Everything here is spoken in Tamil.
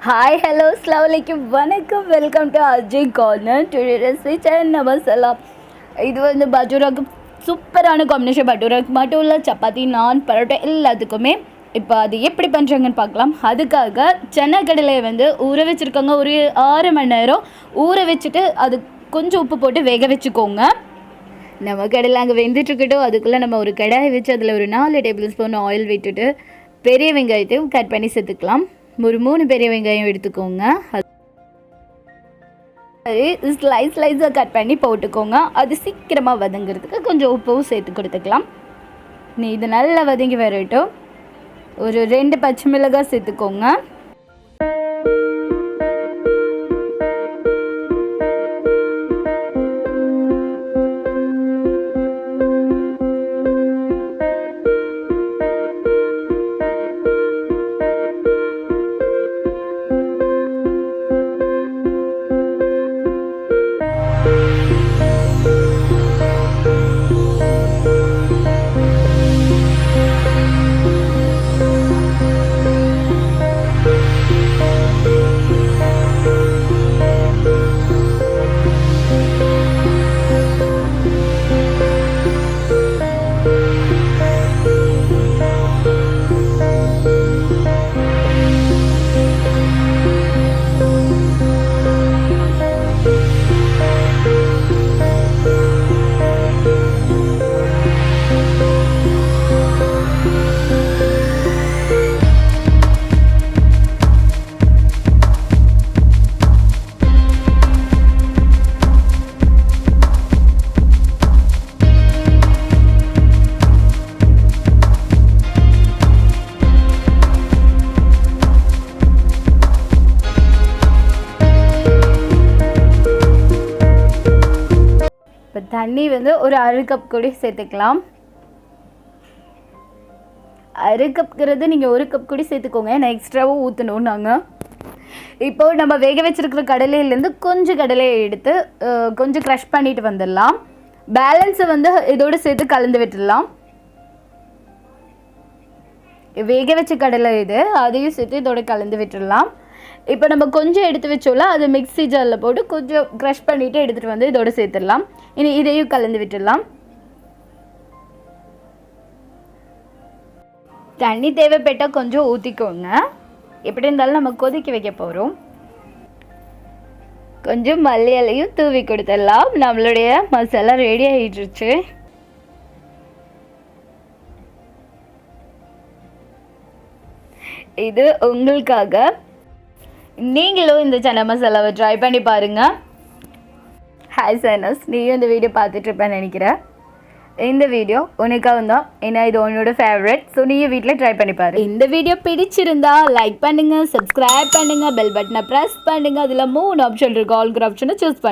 Hi, hello, assalamu alaikum, vanakkam, welcome to Rjcornor. Today recipe Channa masala. இது வந்து பட்டூராக்கு சூப்பரான காம்பினேஷன். பட்டூராக்கு மட்டும் இல்லை, சப்பாத்தி, நான், பரோட்டா எல்லாத்துக்குமே. இப்போ அது எப்படி பண்ணுறாங்கன்னு பார்க்கலாம். அதுக்காக சன்னா கடலையை வந்து ஊற வச்சுருக்காங்க. ஒரு 6 மணி நேரம் ஊற வச்சுட்டு அது கொஞ்சம் உப்பு போட்டு வேக வச்சுக்கோங்க. நம்ம கடலை அங்கே வெந்துட்டுருக்கட்டும். அதுக்குள்ளே நம்ம ஒரு கடாயை வச்சு அதில் ஒரு 4 டேபிள் ஸ்பூன் ஆயில் விட்டுட்டு பெரிய வெங்காயத்தையும் கட் பண்ணி சேர்த்துக்கலாம். ஒரு 3 பெரிய வெங்காயம் எடுத்துக்கோங்க. அது ஸ்லைஸாக கட் பண்ணி போட்டுக்கோங்க. அது சீக்கிரமாக வதங்கிறதுக்கு கொஞ்சம் உப்பும் சேர்த்து கொடுத்துக்கலாம். இது நல்லா வதங்கி வரட்டும். ஒரு 2 பச்சை மிளகாய் சேர்த்துக்கோங்க. இப்போ தண்ணி வந்து ஒரு 1/2 கப் கூட சேர்த்துக்கலாம். 1/2 கப்ங்கிறது நீங்கள் 1 கப் கூட சேர்த்துக்கோங்க. நான் எக்ஸ்ட்ராவும் ஊற்றணும். நாங்கள் இப்போது நம்ம வேக வச்சுருக்கிற கடலையிலேருந்து கொஞ்சம் கடலையை எடுத்து கொஞ்சம் க்ரஷ் பண்ணிட்டு வந்துடலாம். பேலன்ஸை வந்து இதோடு சேர்த்து கலந்து விட்டுடலாம். வேக வச்ச கடலை இது, அதையும் சேர்த்து இதோட கலந்து விட்டுடலாம். இப்போ நம்ம கொஞ்சம் எடுத்து வச்சோம்ல, அது மிக்ஸி ஜாரில் போட்டு கொஞ்சம் க்ரஷ் பண்ணிவிட்டு எடுத்துகிட்டு வந்து இதோடு சேர்த்துடலாம். இனி இதையும் கலந்து விட்டுடலாம். தண்ணி தேவைப்பட்டால் கொஞ்சம் ஊற்றிக்கோங்க. எப்படி இருந்தாலும் நம்ம கொதிக்க வைக்க போகிறோம். கொஞ்சம் மல்லி இலையும் தூவி கொடுத்துடலாம். நம்மளுடைய மசாலா ரெடி ஆகிடுச்சு. இது உங்களுக்காக. நீங்களும் இந்த சன்னா மசாலாவை ட்ரை பண்ணி பாருங்கள். ஹாய் சனஸ், நீயும் இந்த வீடியோ பார்த்துட்ருப்பேன்னு நினைக்கிறேன். இந்த வீடியோ உனக்காக தான், ஏன்னா இது உன்னோட ஃபேவரட். ஸோ நீயும் வீட்டில் ட்ரை பண்ணி பாரு. இந்த வீடியோ பிடிச்சிருந்தா லைக் பண்ணுங்கள், சப்ஸ்கிரைப் பண்ணுங்கள், பெல் பட்டனை ப்ரெஸ் பண்ணுங்கள். அதில் 3 ஆப்ஷன் இருக்குது. ஆல்கிற ஆப்ஷனை சூஸ் பண்ணுங்கள்.